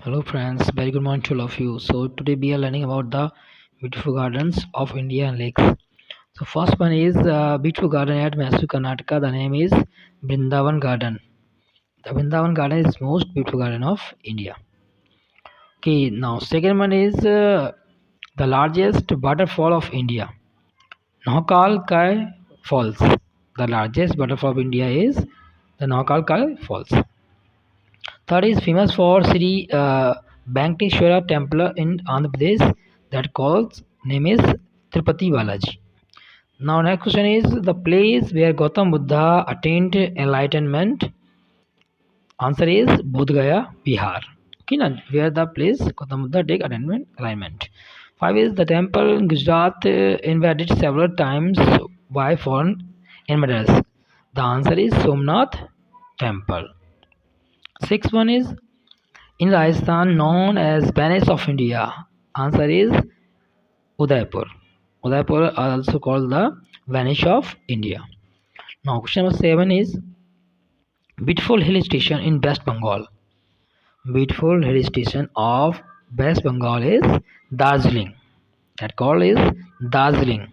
Hello friends, very good morning to all of you. So today we are learning about the beautiful gardens of India and lakes. So first one is beautiful garden at Mysore, Karnataka. The name is Brindavan Garden. The Brindavan Garden is most beautiful garden of India. Okay, now second one is the largest waterfall of India. Nahkal Kai Falls. The largest waterfall of India is the Nahkal Kai Falls. Third is famous for Sri Venkateshwara temple in Andhra Pradesh that calls name is Tirupati Balaji. Now next question is the place where Gautam Buddha attained enlightenment. Answer is Bodh Gaya, Bihar. Okay, now where the place Gautam Buddha take attainment alignment. Five is the temple in Gujarat invaded several times by foreign invaders. The answer is Somnath temple. Sixth one is in Rajasthan known as Venice of India. Answer is Udaipur. Udaipur are also called the Venice of India. Now question number 7 is beautiful hill station in West Bengal. Beautiful hill station of West Bengal is Darjeeling. That call is Darjeeling.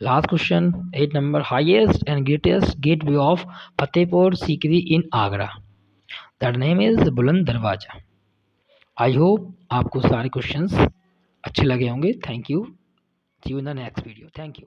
Last question 8 number highest and greatest gateway of Fatehpur Sikri in Agra. That name is Buland Darwaja. I hope आपको सारे questions अच्छे लगे होंगे. Thank you. See you in the next video. Thank you.